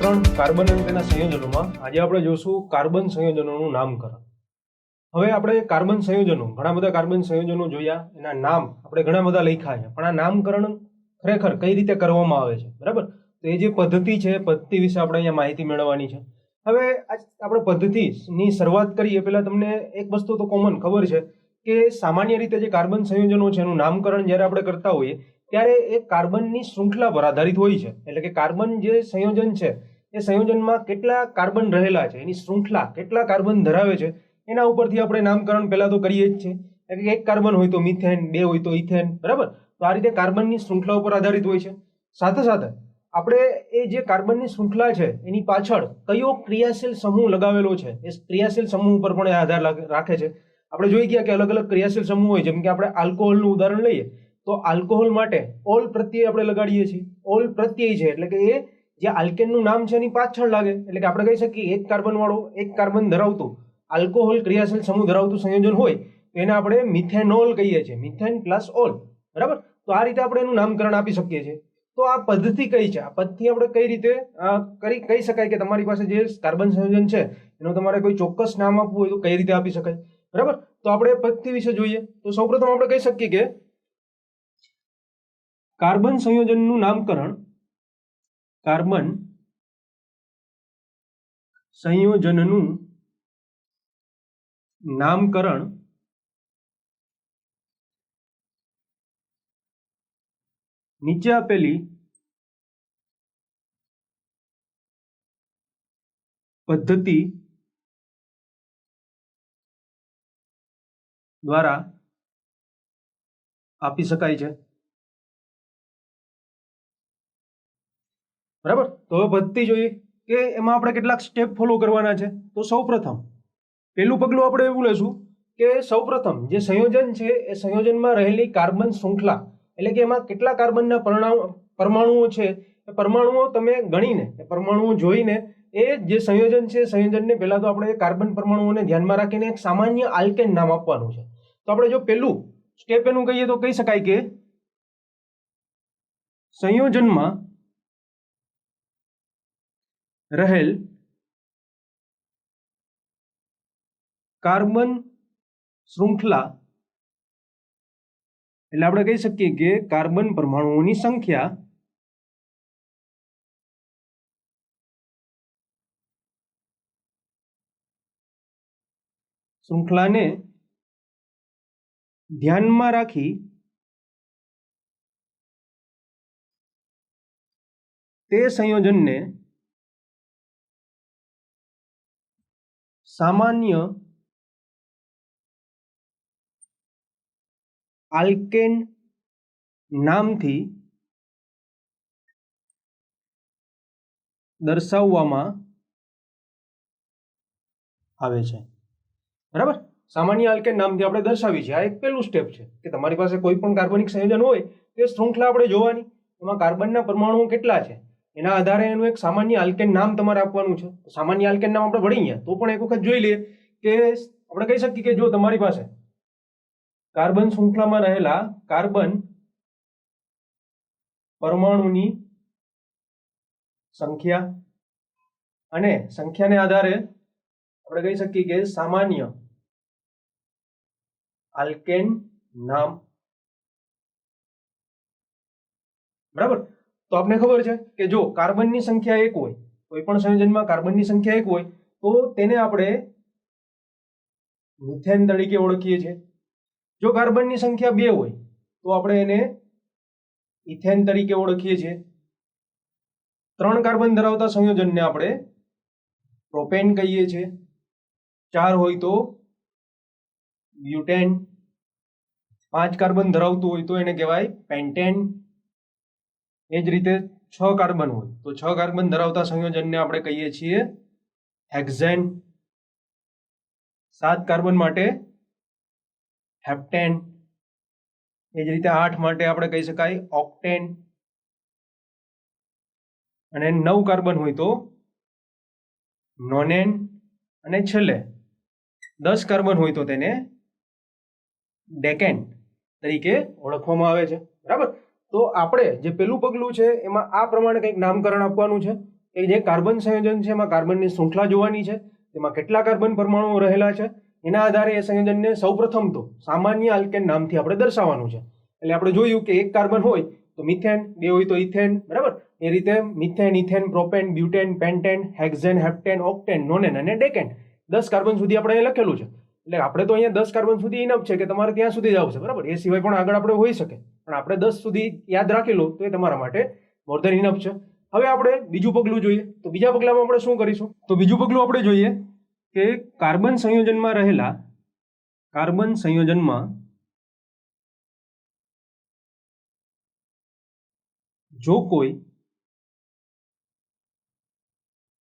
3 carbon અને તેના સંયોજનોમાં આજે આપણે જોશું કાર્બન સંયોજનોનું નામકરણ. હવે આપણે કાર્બન સંયોજનો ઘણા બધા કાર્બન સંયોજનો જોયા, એના નામ આપણે ઘણા બધા લખ્યા છે, પણ આ નામકરણ ખરેખર કઈ રીતે કરવામાં આવે છે, બરાબર? તો એ જે પદ્ધતિ છે, પદ્ધતિ વિશે આપણે અહીંયા માહિતી મેળવવાની છે. હવે આપણે પદ્ધતિની શરૂઆત કરીએ પહેલા તમને એક વસ્તુ તો કોમન ખબર છે કે સામાન્ય રીતે જે કાર્બન સંયોજનો છે એનું નામકરણ જ્યારે આપણે કરતા હોઈએ ત્યારે એ કાર્બનની શૃંખલા પર આધારિત હોય છે. એટલે કે કાર્બન જે સંયોજન છે એ સંયોજનમાં કેટલા કાર્બન રહેલા છે, એની શૃંખલા કેટલા કાર્બન ધરાવે છે, એના ઉપરથી આપણે નામકરણ પહેલા તો કરીએ જ છીએ. એટલે કે એક કાર્બન હોય તો મિથેન, બે હોય તો ઇથેન, બરાબર? તો આ રીતે કાર્બનની શૃંખલા ઉપર આધારિત હોય છે. સાથે સાથે આપણે એ જે કાર્બનની શૃંખલા છે એની પાછળ કયો ક્રિયાશીલ સમૂહ લગાવેલો છે એ ક્રિયાશીલ સમૂહ ઉપર પણ આધાર રાખે છે. આપણે જોઈ ગયા કે અલગ અલગ ક્રિયાશીલ સમૂહ હોય, જેમ કે આપણે આલ્કોહોલનું ઉદાહરણ લઈએ તો આલ્કોહોલ માટે ઓલ પ્રત્યય આપણે લગાડીએ છીએ. ઓલ પ્રત્યય છે એટલે કે એ જે આલ્કેનનું નામ છે એની પાછળ લાગે. એટલે કે આપણે કહી શકીએ એક કાર્બન વાળું, એક કાર્બન ધરાવતું આલ્કોહોલ ક્રિયાશીલ સમૂહ ધરાવતું સંયોજન હોય તો એને આપણે મિથેનોલ કહીએ છીએ, મિથેન પ્લસ ઓલ, બરાબર? તો આ રીતે આપણે એનું નામકરણ આપી શકીએ છીએ. તો આ પદ્ધતિ કઈ છે? આ પદ્ધતિ આપણે કઈ રીતે કહી શકાય કે તમારી પાસે જે કાર્બન સંયોજન છે એનું તમારે કોઈ ચોક્કસ નામ આપવું હોય તો કઈ રીતે આપી શકાય, બરાબર? તો આપણે પદ્ધતિ વિશે જોઈએ તો સૌપ્રથમ આપણે કહી શકીએ કે કાર્બન સંયોજનનું નામકરણ કાર્બન સંયોજનનું નામકરણ નીચે આપેલી પદ્ધતિ દ્વારા આપી શકાય છે, બરાબર? તો હવે પદ્ધતિ જોઈએ કે એમાં આપણે કેટલાક સ્ટેપ ફોલો કરવાના છે. તો સૌપ્રથમ પહેલું પગલું આપણે એવું લેશું કે સૌપ્રથમ જે સંયોજન છે એ સંયોજનમાં રહેલી કાર્બન શૃંખલા, એટલે કે એમાં કેટલા કાર્બનના પરમાણુઓ છે એ પરમાણુઓ તમે ગણીને, એ પરમાણુઓ જોઈને એ જે સંયોજન છે સંયોજનને પહેલા તો આપણે કાર્બન પરમાણુઓને ધ્યાનમાં રાખીને એક સામાન્ય આલ્કેન નામ આપવાનું છે. તો આપણે જો પહેલું સ્ટેપ એનું કહીએ તો કહી શકાય કે સંયોજનમાં રહેલ કાર્બન શૃંખલા એટલે આપણે કહી શકીએ કે કાર્બન પરમાણુઓની સંખ્યા શૃંખલાને ધ્યાનમાં રાખી તે સંયોજનને સામાન્ય આલ્કેન નામથી દર્શાવવામાં આવે છે, બરાબર? સામાન્ય આલ્કેન નામથી આપણે દર્શાવી છે. આ એક પહેલું સ્ટેપ છે કે તમારી પાસે કોઈ પણ કાર્બનિક સંયોજન હોય તે શૃંખલા આપણે જોવાની, એમાં કાર્બનના પરમાણુઓ કેટલા છે એના આધારે એનું એક સામાન્ય આલ્કેન નામ તમારે આપવાનું છે. સામાન્ય આલ્કેન નામ આપણે ભણી ગયા તો પણ એક વખત જોઈ લઈએ કે આપણે કહી શકીએ કે જો તમારી પાસે કાર્બન શૃંખલામાં રહેલા કાર્બન પરમાણુની સંખ્યા અને સંખ્યાને આધારે આપણે કહી શકીએ કે સામાન્ય આલ્કેન નામ, બરાબર? તો આપણે ખબર છે કે જો કાર્બનની સંખ્યા 1 હોય, કોઈ પણ સંયોજનમાં કાર્બનની સંખ્યા 1 હોય તો તેને આપણે મિથેન તરીકે ઓળખીએ છીએ. જો કાર્બનની સંખ્યા 2 હોય તો આપણે એને ઇથેન તરીકે ઓળખીએ છીએ. 3 કાર્બન ધરાવતા સંયોજનને આપણે પ્રોપેન કહીએ છીએ. 4 હોય તો બ્યુટેન. 5 કાર્બન ધરાવતું હોય તો એને કહેવાય પેન્ટેન. એ જ રીતે 6 કાર્બન હોય તો 6 કાર્બન ધરાવતા સંયોજનને આપણે કહીએ છીએ હેક્ઝેન. 7 કાર્બન માટે હેપ્ટેન. એ જ રીતે 8 માટે આપણે કહી શકાય ઓક્ટેન. અને 9 કાર્બન હોય તો નોનેન. અને છેલ્લે 10 કાર્બન હોય તો તેને ડેકેન તરીકે ઓળખવામાં આવે છે, બરાબર? તો આપણે જે પેલું પગલું છે એમાં આ પ્રમાણે કંઈક નામકરણ આપવાનું છે કે જે કાર્બન સંયોજન છે એમાં કાર્બનની શૃંખલા જોવાની છે, તેમાં કેટલા કાર્બન પરમાણુઓ રહેલા છે, એના આધારે એ સંયોજનને સૌપ્રથમ તો સામાન્ય આલ્કેન નામથી આપણે દર્શાવવાનું છે. એટલે આપણે જોયું કે એક કાર્બન હોય તો મિથેન, બે હોય તો ઇથેન, બરાબર. એ રીતે methane, ethane, propane, butane, pentane, hexane, heptane, octane, nonane અને ડેકેન, 10 કાર્બન સુધી આપણે અહીંયા લખેલું છે. એટલે આપણે તો અહીંયા 10 કાર્બન સુધી ઇનફ છે કે તમારે ત્યાં સુધી જ આવશે, બરાબર. એ સિવાય પણ આગળ આપણે હોઈ શકે, પણ આપણે 10 સુધી યાદ રાખી લો તો એ તમારા માટે મોર ધેન ઇનફ છે. હવે આપણે બીજું પગલું જોઈએ. તો બીજા પગલામાં આપણે શું કરીશું? તો બીજું પગલું આપણે જોઈએ કે કાર્બન સંયોજનમાં રહેલા કાર્બન સંયોજનમાં જો કોઈ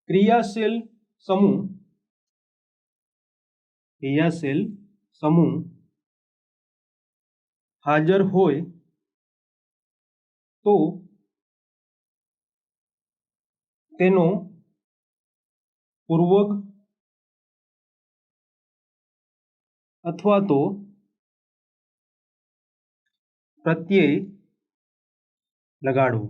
ક્રિયાશીલ સમૂહ હાજર હોય તો તેનો પૂર્વક અથવા તો પ્રત્યય લગાડવું,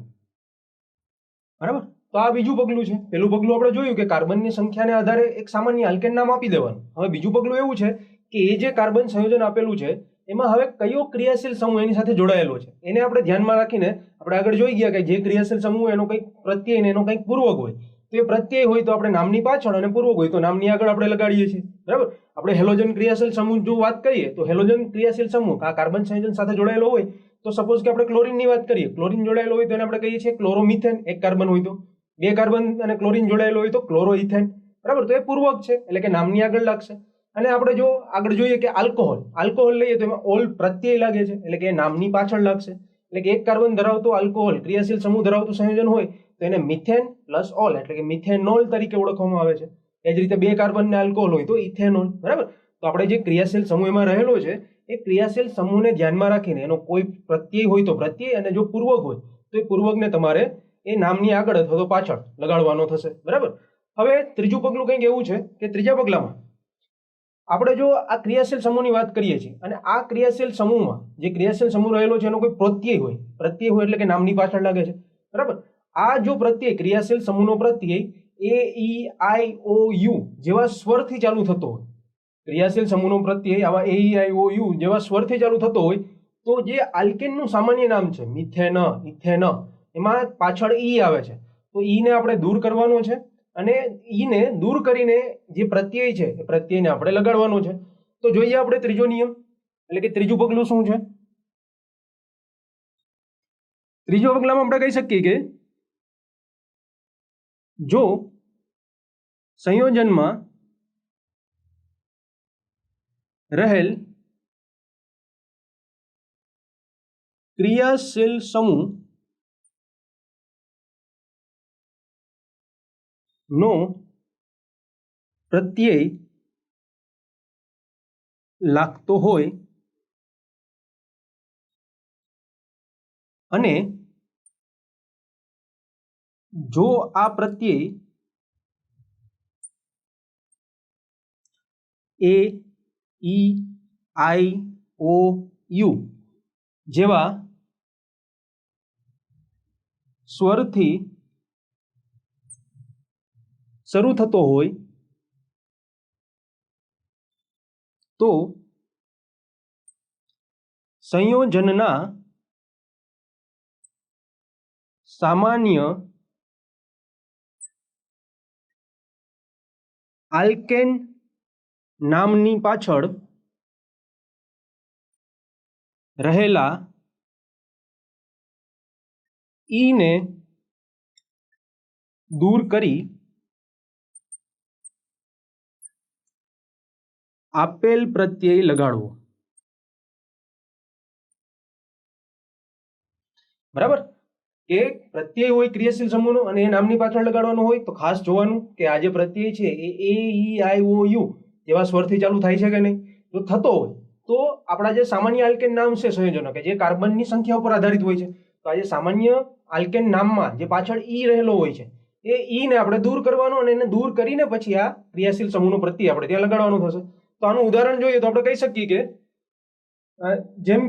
બરાબર. તો આ બીજું પગલું છે. પહેલું પગલું આપણે જોયું કે કાર્બનની સંખ્યાને આધારે એક સામાન્ય આલ્કેન નામ આપી દેવાનું. હવે બીજું પગલું એવું છે કે એ જે કાર્બન સંયોજન આપેલું છે એમાં હવે કયો ક્રિયાશીલ સમૂહ એની સાથે જોડાયેલો છે એને આપણે ધ્યાનમાં રાખીને આપણે આગળ જોઈ ગયા કે જે ક્રિયાશીલ સમૂહ એનો કંઈક પ્રત્યય ને એનો કંઈક પૂર્વક હોય, તો એ પ્રત્યય હોય તો આપણે નામની પાછળ અને પૂર્વક હોય તો નામની આગળ આપણે લગાડીએ છીએ, બરાબર. આપણે હેલોજન ક્રિયાશીલ સમૂહ જો વાત કરીએ તો હેલોજન ક્રિયાશીલ સમૂહ આ કાર્બન સંયોજન સાથે જોડાયેલો હોય તો સપોઝ કે આપણે ક્લોરીનની વાત કરીએ, ક્લોરીન જોડાયેલો હોય તો એને આપણે કહીએ છીએ ક્લોરોમિથેન. એક કાર્બન હોય તો, બે કાર્બન અને ક્લોરીન જોડાયેલો હોય તો ક્લોરોઇથેન, બરાબર. તો એ પૂર્વક છે એટલે કે નામની આગળ લાગશે. અને આપણે જો આગળ જોઈએ કે આલ્કોહોલ લઈએ તો એમાં ઓલ પ્રત્યય લાગે છે એટલે કે નામની પાછળ લાગશે. એટલે કે એક કાર્બન ધરાવતો આલ્કોહોલ ક્રિયાશીલ સમૂહ ધરાવતું સંયોજન હોય તો એને મિથેન પ્લસ ઓલ એટલે કે મિથેનોલ તરીકે ઓળખવામાં આવે છે. એ જ રીતે બે કાર્બન ને આલ્કોહોલ હોય તો ઇથેનોલ, બરાબર. તો આપણે જે ક્રિયાશીલ સમૂહ એમાં રહેલો છે એ ક્રિયાશીલ સમૂહને ધ્યાનમાં રાખીને એનો કોઈ પ્રત્યય હોય તો પ્રત્યય અને જો પૂર્વક હોય તો એ પૂર્વકને તમારે એ નામની આગળ અથવા તો પાછળ લગાડવાનો થશે, બરાબર. હવે ત્રીજું પગલું કંઈક એવું છે કે ત્રીજા પગલામાં આપણે જો આ ક્રિયાશીલ સમૂહની વાત કરીએ છીએ અને આ ક્રિયાશીલ સમૂહમાં જે ક્રિયાશીલ સમૂહ રહેલો છે એનો કોઈ પ્રત્યય હોય એટલે કે નામની પાછળ લાગે છે, બરાબર. આ જો પ્રત્યય ક્રિયાશીલ સમૂહનો પ્રત્યય એ ઈ આઈ ઓ યુ જેવા સ્વરથી ચાલુ થતો હોય, ક્રિયાશીલ સમૂહનો પ્રત્યય આવા એ ઈ આઈ ઓ યુ જેવા સ્વરથી ચાલુ થતો હોય તો જે આલ્કેનનું સામાન્ય નામ છે મિથેન, ઇથેન, એમાં પાછળ ઈ આવે છે તો ઈને આપણે દૂર કરવાનો છે અને ઈને દૂર કરીને જે પ્રત્યય છે એ પ્રત્યયને આપણે લગાડવાનો છે. તો જોઈએ આપણે ત્રીજો નિયમ એટલે કે ત્રીજું પગલું શું છે. ત્રીજો પગલામાં આપણે કહી શકીએ કે જો સંયોજનમાં રહેલ ક્રિયાશીલ સમૂહ નો પ્રત્યય લાગતો હોય અને જો આ પ્રત્યય એ ઈ આઈ ઓ યુ જેવા સ્વરથી શરૂ થતો હોય તો સંયોજનના સામાન્ય આલ્કેન નામની પાછળ રહેલા ઈને દૂર કરી આપેલ પ્રત્યય લગાડવો, બરાબર. કે પ્રત્યય હોય ક્રિયાશીલ સમૂહનો અને એ નામની પાછળ લગાડવાનો હોય તો ખાસ જોવાનું કે આ જે પ્રત્યય છે એ ઈ આઈ ઓ યુ જેવા સ્વરથી ચાલુ થાય છે કે નહીં. જો થતો હોય તો આપણા જે સામાન્ય આલ્કેન નામ છે સંયોજનો કે જે કાર્બનની સંખ્યા ઉપર આધારિત હોય છે તો આ જે સામાન્ય આલ્કેન નામમાં જે પાછળ ઈ રહેલો હોય છે એ ઈને આપણે દૂર કરવાનો અને એને દૂર કરીને પછી આ ક્રિયાશીલ સમૂહનો પ્રત્યય આપણે ત્યાં લગાડવાનો થશે. તો આનું ઉદાહરણ જોઈએ તો આપણે કહી શકીએ કે જેમ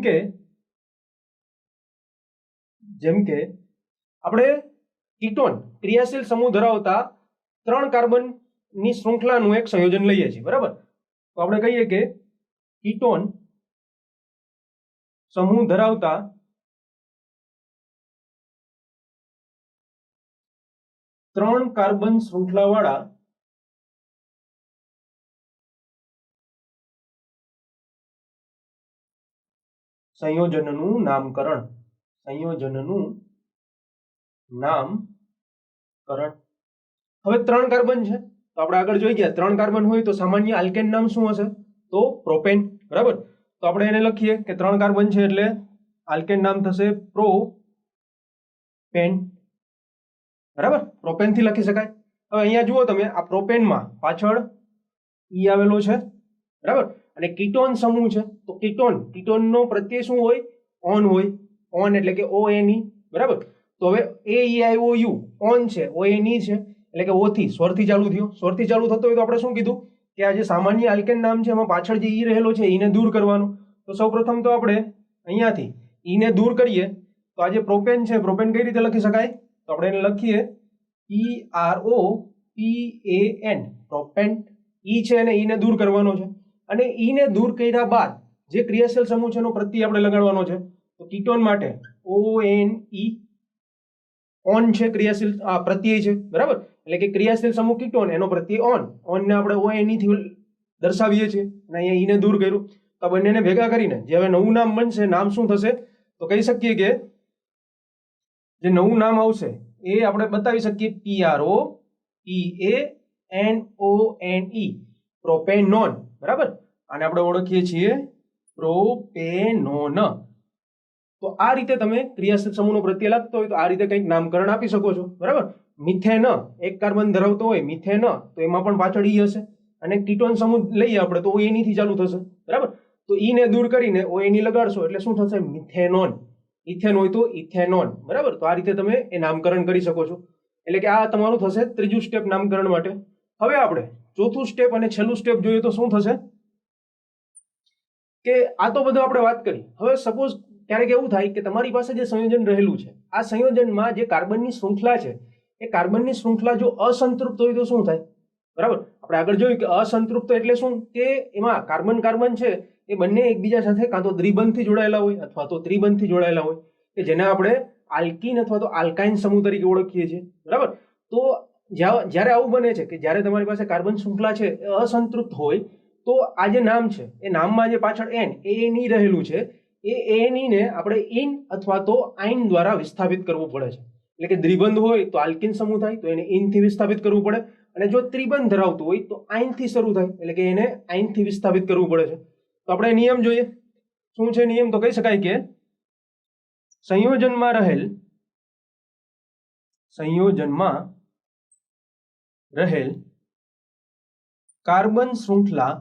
કે આપણે કીટોન ક્રિયાશીલ સમૂહ ધરાવતા 3 કાર્બનની શૃંખલાનું એક સંયોજન લઈએ છીએ, બરાબર. તો આપણે કહીએ કે કીટોન સમૂહ ધરાવતા 3 કાર્બન શૃંખલાવાળા સંયોજનનું નામકરણ. હવે 3 કાર્બન છે તો આપણે આગળ જોઈ ગયા 3 કાર્બન હોય તો સામાન્ય આલ્કેન નામ શું હશે? તો પ્રોપેન, બરાબર. તો આપણે એને લખીએ કે 3 કાર્બન છે એટલે આલ્કેન નામ થશે પ્રોપેન, બરાબર. પ્રોપેન થી લખી શકાય. હવે અહીંયા જુઓ તમે, આ પ્રોપેનમાં પાછળ ઈ આવેલો છે, બરાબર. અને કીટોન સમૂહ છે તો કીટોનનો પ્રત્યય શું હોય? ઓન હોય. ઓન એટલે કે ONE, બરાબર. તો હવે AEIOU ઓન છે, ONE છે એટલે કે ઓ થી સ્વરથી ચાલુ થયો. સ્વરથી ચાલુ થતો હોય તો આપણે શું કીધું કે આ જે સામાન્ય આલ્કેન નામ છે એમાં પાછળ જે ઈ રહેલો છે ઈને દૂર કરવાનો. તો સૌપ્રથમ તો આપણે અહીંયાથી ઈને દૂર કરીએ તો આ જે પ્રોપેન છે, પ્રોપેન કઈ રીતે લખી શકાય? તો આપણે એને લખીએ PROPAN, પ્રોપેન. ઈ છે અને ઈને દૂર કરવાનો છે. અને ઈને દૂર કર્યા બાદ જે ક્રિયાશીલ સમૂહ છે એનો પ્રત્યય આપણે લગાડવાનો છે. તો કીટોન માટે ONE, ઓન છે ક્રિયાશીલ પ્રત્યય છે, બરાબર. એટલે કે ક્રિયાશીલ સમૂહ કીટોન, એનો પ્રત્યય ઓન. ઓન ને આપણે ONE થી દર્શાવીએ છીએ અને અહીંયા ઈને દૂર કર્યું. તો બંનેને ભેગા કરીને જે હવે નવું નામ બનશે, નામ શું થશે? તો કહી શકીએ કે જે નવું નામ આવશે એ આપણે બતાવી શકીએ PROPANONE, પ્રોપેનોન, બરાબર. આને આપણે ઓળખીએ છીએ પ્રોપેનોન. તો આ રીતે તમે ક્રિયાશીલ સમૂહનો પ્રત્યય લાગતો હોય તો આ રીતે કંઈક નામકરણ આપી શકો છો, બરાબર. મિથેન એક કાર્બન ધરાવતો હોય મિથેન, તો એમાં પણ પાછળ ઈ હશે. અને કીટોન સમૂહ લઈએ આપણે તો ONE થી ચાલુ થશે, બરાબર. તો ઈને દૂર કરીને ONE લગાડશો એટલે શું થશે? મિથેનોન. ઇથેન હોય તો ઇથેનોન, બરાબર. તો આ રીતે તમે એ નામકરણ કરી શકો છો. એટલે કે આ તમારું થશે ત્રીજું સ્ટેપ નામકરણ માટે. હવે આપણે ચોથું સ્ટેપ અને છેલ્લું સ્ટેપ જોઈએ તો શું થશે કે આ તો બધું આપણે વાત કરી. હવે સપોઝ ક્યારેક એવું થાય કે તમારી પાસે જે સંયોજન રહેલું છે, આ સંયોજનમાં જે કાર્બનની શૃંખલા છે એ કાર્બનની શૃંખલા જો અસંતૃપ્ત હોય તો શું થાય? બરાબર. આપણે આગળ જોયું કે અસંતૃપ્ત એટલે શું કે એમાં કાર્બન છે એ બંને એકબીજા સાથે કાં તો દ્વિબંધથી જોડાયેલા હોય અથવા તો ત્રિબંધથી જોડાયેલા હોય, કે જેને આપણે આલ્કીન અથવા તો આલ્કાઇન સમૂહ તરીકે ઓળખીએ છીએ, બરાબર. તો જ્યારે આવું બને છે કે જ્યારે તમારી પાસે કાર્બન શૃંખલા છે એ અસંતૃપ્ત હોય તો આ જે નામ છે એ નામમાં જે પાછળ ANE રહેલું છે એ ANE ને આપણે ઇન અથવા તો આઇન દ્વારા વિસ્થાપિત કરવું પડે છે. એટલે કે દ્વિબંધ હોય તો આલ્કીન સમૂહ થાય તો એને ઇન થી વિસ્થાપિત કરવું પડે, અને જો ત્રિબંધ ધરાવતું હોય તો આઇન થી શરૂ થાય એટલે કે એને આઇન થી વિસ્થાપિત કરવું પડે છે. તો આપણે નિયમ જોઈએ. શું છે નિયમ? તો કહી શકાય કે સંયોજનમાં રહેલ કાર્બન શૃંખલા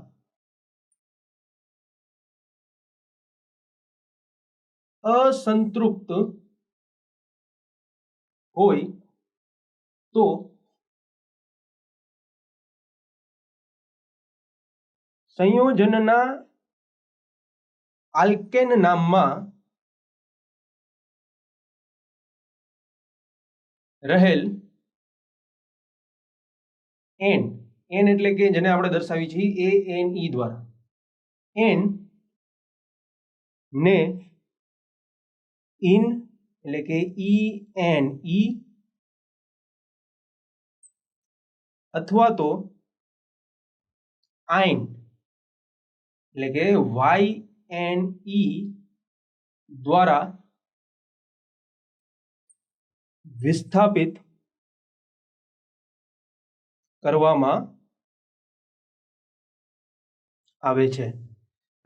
અસંતૃપ્ત હોય તો સંયોજનના આલ્કેન નામમાં રહેલ એન એટલે કે જેને આપણે દર્શાવી છીએ ANE દ્વારા, એન ને ઇન એટલે કે ENE અથવા તો આઇન એટલે કે YNE દ્વારા વિસ્થાપિત કરવામાં આવે છે.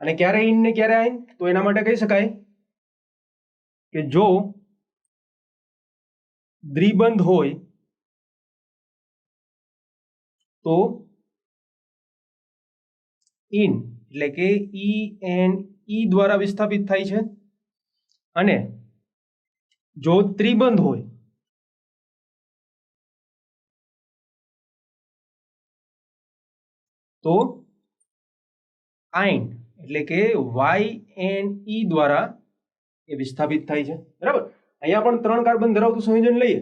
અને ક્યારે ઇન ને ક્યારે આઇન? તો એના માટે કહી શકાય કે જો દ્વિબંધ હોય તો ઇન એટલે કે ENE દ્વારા વિસ્થાપિત થાય છે, અને જો ત્રિબંધ હોય તો આઇન એટલે કે YNE દ્વારા એ વિસ્થાપિત થાય છે, બરાબર. અહીંયા પણ 3 કાર્બન ધરાવતું સંયોજન લઈએ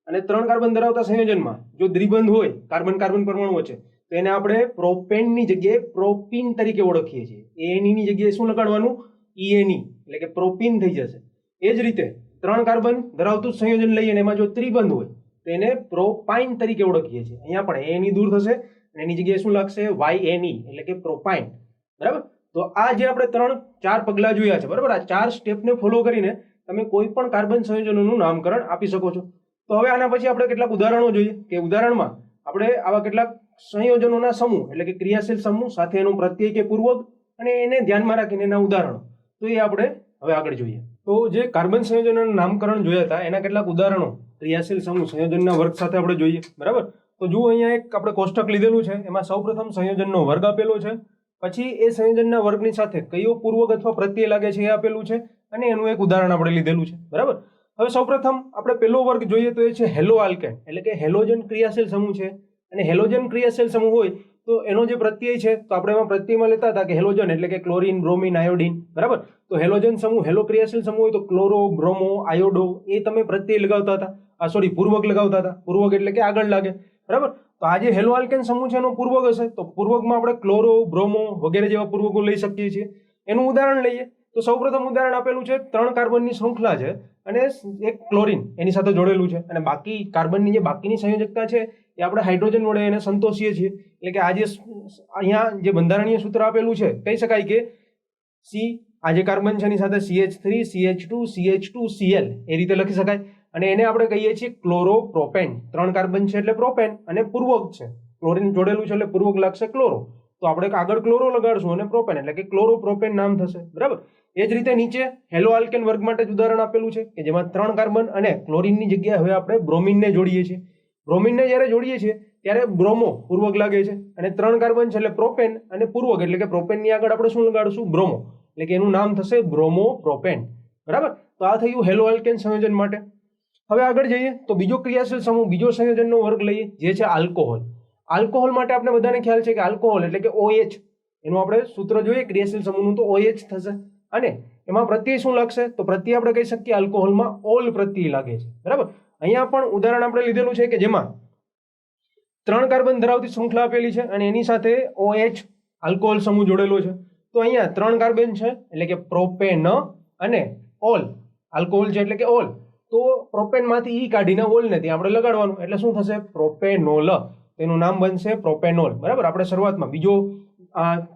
અને 3 કાર્બન ધરાવતા સંયોજનમાં જો દ્વિબંધ હોય કાર્બન કાર્બન પરમાણુ વચ્ચે તો એને આપણે પ્રોપેનની જગ્યાએ પ્રોપીન તરીકે ઓળખીએ છીએ. એની ની જગ્યાએ શું લગાડવાનું? ઈએનઈ, એટલે કે પ્રોપીન થઈ જશે. એ જ રીતે 3 કાર્બન ધરાવતું સંયોજન લઈએ અને એમાં જો ત્રિબંધ હોય તો એને પ્રોપાઇન તરીકે ઓળખીએ છીએ. અહીંયા પણ એની દૂર થશે અને એની જગ્યાએ શું લાગશે? વાયએનઈ, એટલે કે પ્રોપાઇન. બરાબર. તો આ જે આપણે 4 પગલા જોયા છે, બરાબર, આ 4 સ્ટેપને ફોલો કરીને તમે કોઈ પણ કાર્બન સંયોજનોનું નામકરણ આપી શકો છો. તો હવે આના પછી આપણે કેટલાક ઉદાહરણો જોઈએ કે ઉદાહરણમાં આપણે આવા કેટલાક સંયોજનોના સમૂહ એટલે કે ક્રિયાશીલ સમૂહ સાથે એનું પ્રત્યય કે પૂર્વક અને એને ધ્યાનમાં રાખીને એના ઉદાહરણો, તો એ આપણે હવે આગળ જોઈએ. તો જે કાર્બન સંયોજનોના નામકરણ જોયા હતા એના કેટલાક ઉદાહરણો ક્રિયાશીલ સમૂહ સંયોજનના વર્ગ સાથે આપણે જોઈએ. બરાબર. તો જુઓ, અહીંયા એક આપણે કોષ્ટક લીધેલું છે. એમાં સૌપ્રથમ સંયોજનનો વર્ગ આપેલો છે, પછી એ સંયોજનના વર્ગની સાથે કયો પૂર્વક અથવા પ્રત્યય લાગે છે એ આપેલું છે અને એનું એક ઉદાહરણ આપણે લીધેલું છે. બરાબર. હવે સૌપ્રથમ આપણે પહેલો વર્ગ જોઈએ તો એ છે હેલો આલ્કેન, એટલે કે હેલોજન ક્રિયાશીલ સમૂહ છે. અને હેલોજન ક્રિયાશીલ સમૂહ હોય તો એનો જે પ્રત્યય છે તો આપણે એમાં પ્રત્યયમાં લેતા હતા કે હેલોજન એટલે કે ક્લોરીન, બ્રોમિન, આયોડીન. બરાબર. તો હેલોજન સમૂહ, હેલો ક્રિયાશીલ સમૂહ હોય તો ક્લોરો, બ્રોમો, આયોડો એ તમે પ્રત્યય લગાવતા હતા, પૂર્વક લગાવતા હતા. પૂર્વક એટલે કે આગળ લાગે. બરાબર. તો આ જે હેલો આલ્કેન સમૂહ છે એનો પૂર્વક હશે તો પૂર્વકમાં આપણે ક્લોરો, બ્રોમો વગેરે જેવા પૂર્વકો લઈ શકીએ છીએ. એનું ઉદાહરણ લઈએ તો સૌપ્રથમ ઉદાહરણ આપેલું છે 3 કાર્બનની શૃંખલા છે અને એક ક્લોરીન એની સાથે જોડેલું છે અને બાકી કાર્બનની જે બાકીની સંયોજકતા છે એ આપણે હાઇડ્રોજન વડે એને સંતોષીએ છીએ. એટલે કે આ જે અહીંયા જે બંધારણીય સૂત્ર આપેલું છે કહી શકાય કે સી, આ જે કાર્બન છે એની સાથે CH3, CH2, CH2, Cl એ રીતે લખી શકાય. અને એને આપણે કહીએ છીએ ક્લોરોપ્રોપેન. 3 કાર્બન છે એટલે પ્રોપેન અને પૂર્વક છે, ક્લોરીન જોડેલું છે એટલે પૂર્વક લાગશે ક્લોરો. તો આપણે આગળ ક્લોરો લગાડશું અને પ્રોપેન એટલે કે ક્લોરોપ્રોપેન નામ થશે. બરાબર. એ જ રીતે નીચે હેલો આલ્કેન વર્ગ માટે જ ઉદાહરણ આપેલું છે કે જેમાં 3 કાર્બન અને ક્લોરીનની જગ્યાએ હવે આપણે બ્રોમિનને જોડીએ છીએ. બ્રોમિનને જ્યારે જોડીએ છીએ ત્યારે બ્રોમો પૂર્વક લાગે છે અને 3 કાર્બન છે એટલે પ્રોપેન અને પૂર્વક એટલે કે પ્રોપેનની આગળ આપણે શું લગાડશું? બ્રોમો, એટલે કે એનું નામ થશે બ્રોમોપ્રોપેન. બરાબર. તો આ થયું હેલો આલ્કેન સંયોજન માટે. હવે આગળ જઈએ તો બીજો ક્રિયાશીલ સમૂહ, બીજો સંયોજનનો વર્ગ લઈએ જે છે આલ્કોહોલ. આલ્કોહોલ માટે આપણે બધાને ખ્યાલ છે કે આલ્કોહોલ એટલે કે OH, એનું આપણે સૂત્ર જોઈએ ક્રિયાશીલ સમૂહનું તો OH થશે. અને એમાં પ્રત્યય શું લાગશે? તો પ્રત્યય આપણે કહી શકીએ આલ્કોહોલમાં ઓલ પ્રત્યય લાગે છે. બરાબર. અહીંયા પણ ઉદાહરણ આપણે લીધેલું છે કે જેમાં 3 કાર્બન ધરાવતી શૃંખલા આપેલી છે અને એની સાથે OH આલ્કોહોલ સમૂહ જોડેલો છે. તો અહીંયા 3 કાર્બન છે એટલે કે પ્રોપેન અને ઓલ, આલ્કોહોલ છે એટલે કે ઓલ, તો પ્રોપેનમાંથી ઈ કાઢીને ઓલને ત્યાં આપણે લગાડવાનું એટલે શું થશે? પ્રોપેનોલ. તેનું નામ બનશે પ્રોપેનોલ. બરાબર. આપણે શરૂઆતમાં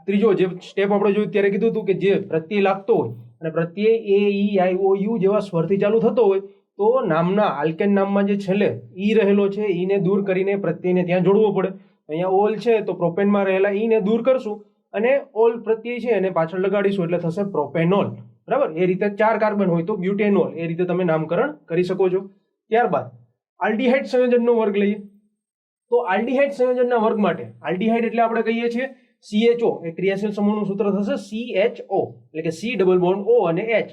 ત્રીજો જે સ્ટેપ આપણે જોયું ત્યારે કીધું હતું કે જે પ્રત્યય લાગતો હોય અને પ્રત્યય AEIOU જેવા સ્વરથી ચાલુ થતો હોય તો નામના આલ્કેન નામમાં જે છેલ્લે ઈ રહેલો છે ઈને દૂર કરીને પ્રત્યયને ત્યાં જોડવો પડે. અહીંયા ઓલ છે તો પ્રોપેનમાં રહેલા ઈને દૂર કરશું અને ઓલ પ્રત્યય છે એને પાછળ લગાડીશું એટલે થશે પ્રોપેનોલ. બરાબર. એ રીતે 4 કાર્બન હોય તો બ્યુટેનોલ, એ રીતે તમે નામકરણ કરી શકો છો. ત્યારબાદ આલ્ડીહાઇડ સંયોજનનો વર્ગ લઈએ તો આલ્ડીહાઇડ સંયોજનના વર્ગ માટે આલ્ડીહાઇડ એટલે આપણે કહીએ છીએ CHO, એ ક્રિયાશીલ સમૂહનું સૂત્ર થશે CHO, એટલે કે C ડબલ બોન્ડ O અને H.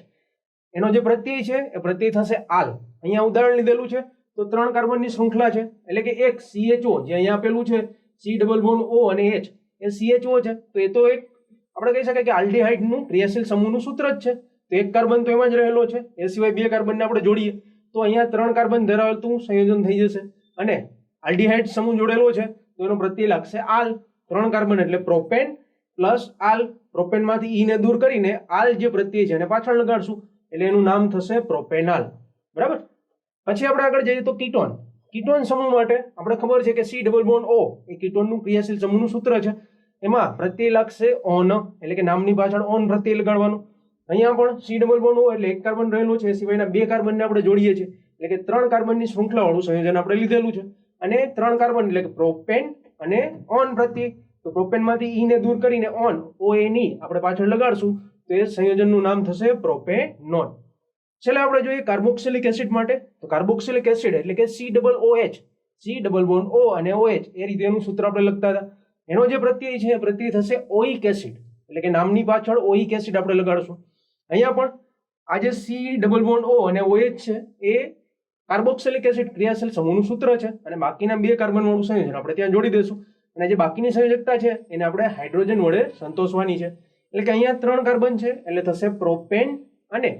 એનો જે પ્રત્યય છે એ પ્રત્યય થશે આલ. અહીંયા ઉદાહરણ લીધેલું છે તો 3 કાર્બનની શૃંખલા છે એટલે કે એક CHO જે અહીંયા આપેલું છે C ડબલ બોન્ડ O અને H, એ CHO છે તો એ તો એક આપણે કહી શકાય કે આલ્ડીહાઇડનું ક્રિયાશીલ સમૂહનું સૂત્ર જ છે. તો એક કાર્બન તો એમાં જ રહેલો છે, એ સિવાય 2 કાર્બનને આપણે જોડીએ તો અહીંયા 3 કાર્બન ધરાવતું સંયોજન થઈ જશે અને આલ્ડીહાઇડ સમૂહ જોડેલો છે તો એનો પ્રત્યય લાગશે આલ. 3 કાર્બન એટલે પ્રોપેન પ્લસ આલ, પ્રોપેનમાંથી ઈને દૂર કરીને આલ જે પ્રત્યય છે એને પાછળ લગાડશું એટલે એનું નામ થશે પ્રોપેનાલ. બરાબર. પછી આપણે આગળ જઈએ તો કીટોન. કીટોન સમૂહ માટે આપણે ખબર છે કે C ડબલ બોન્ડ O એ કીટોનનું ક્રિયાશીલ સમૂહનું સૂત્ર છે. એમાં પ્રત્યય લાગશે ઓન, એટલે કે નામની પાછળ ઓન પ્રત્યય લગાડવાનું. અહીંયા પણ C ડબલ બોન્ડ O એટલે એક કાર્બન રહેલું છે, સિવાયના 2 કાર્બનને આપણે જોડીએ છીએ એટલે કે 3 કાર્બનની શૃંખલાવાળું સંયોજન આપણે લીધેલું છે અને 3 કાર્બન એટલે કે પ્રોપેન અને ઓન પ્રત્યય, તો પ્રોપેનમાંથી ઈને દૂર કરીને ઓન ONE આપણે પાછળ લગાડશું તો એ સંયોજનનું નામ થશે પ્રોપેનોન. છેલ્લે આપણે જોઈએ કાર્બોક્સિલિક એસિડ માટે તો કાર્બોક્સિલિક એસિડ એટલે કે C double OH, C double bond O અને OH, એ રીતે એનું સૂત્ર આપણે લખતા હતા. એનો જે પ્રત્યય છે એ પ્રત્યય થશે ઓઇક એસિડ, એટલે કે નામની પાછળ ઓઇક એસિડ આપણે લગાડશું. અહીંયા પણ આ જે C ડબલ બોન્ડ O અને OH છે એ કાર્બોક્સિલિક એસિડ ક્રિયાશીલ સમૂહનું સૂત્ર છે અને બાકીના 2 કાર્બન વાળું સંયોજન આપણે ત્યાં જોડી દઈશું અને જે બાકીની સંયોજકતા છે એને આપણે હાઇડ્રોજન વડે સંતોષવાની છે. એટલે કે અહીંયા 3 કાર્બન છે એટલે થશે પ્રોપેન અને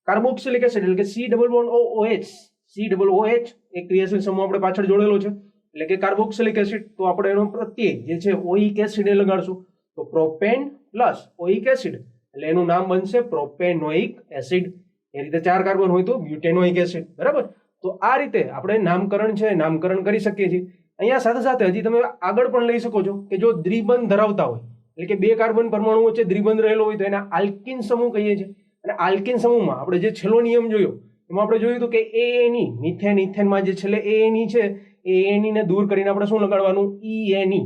કાર્બોક્સિલિક એસિડ એટલે કે C double bond OH, COOH એક ક્રિયાશીલ સમૂહ આપણે પાછળ જોડેલો છે એટલે કે કાર્બોક્સિલિક એસિડ. તો આપણે એનો પ્રત્યય જે છે ઓઇક એસિડ એ લગાડશું. તો પ્રોપેન પ્લસ ઓઇક એસિડ એટલે એનું નામ બનશે પ્રોપેનોઇક એસિડ. એ રીતે 4 કાર્બન હોય તો બ્યુટેનોઇક એસિડ. બરાબર. તો આ રીતે આપણે નામકરણ છે નામકરણ કરી શકીએ છીએ. અહીંયા સાથે સાથે હજી તમે આગળ પણ લઈ શકો છો કે જો દ્વિબંધ ધરાવતા હોય એટલે કે 2 કાર્બન પરમાણુ વચ્ચે દ્વિબંધ રહેલો હોય તો એને આલ્કિન સમૂહ કહીએ છીએ. અને આલ્કિન સમૂહમાં આપણે જે છેલ્લો નિયમ જોયો એમાં આપણે જોયું હતું કે એએનઈ મિથેન ઇથેનમાં જે છેલ્લે એએનઈ છે એએનઈ ને દૂર કરીને આપણે શું લગાડવાનું ઈએનઈ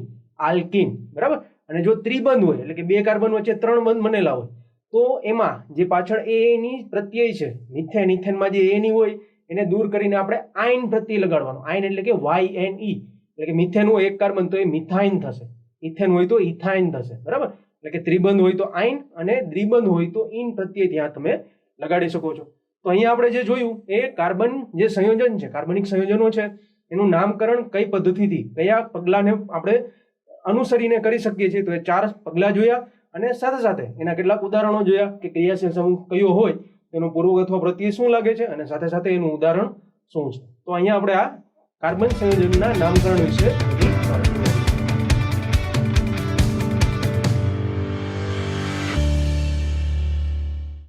આલ્કિન. બરાબર. અને જો ત્રિબંધ હોય એટલે કે 2 કાર્બન વચ્ચે 3 બંધ બનેલા હોય તો એમાં જે પાછળ એએનઈ પ્રત્યય છે મિથેન ઇથેનમાં જે એએનઈ હોય એને દૂર કરીને આપણે આયન પ્રત્યય લગાડવાનો. આયન એટલે કે YNE એટલે કે મિથેન હોય 1 કાર્બન તો એ મિથાઇન થશે, ઇથેન હોય તો ઇથાઇન થશે. બરાબર. એટલે કે ત્રિબંધ હોય તો આયન અને દ્વિબંધ હોય તો ઇન પ્રત્યય ત્યાં તમે લગાડી શકો છો. તો અહીંયા આપણે જે જોયું એ કાર્બન જે સંયોજન છે કાર્બનિક સંયોજનો છે એનું નામકરણ કઈ પદ્ધતિથી કયા પગલાને આપણે અનુસરીને કરી શકીએ છીએ. તો એ 4 પગલા જોયા અને સાથે સાથે એના કેટલાક ઉદાહરણો જોયા કે ક્રિયાશીલ સમૂહ કયો હોય તેનો પૂર્વક અથવા પ્રત્યય શું લાગે છે અને સાથે સાથે એનું ઉદાહરણ શું છે. તો અહીંયા આપણે આ કાર્બન સંયોજનના નામકરણ વિશે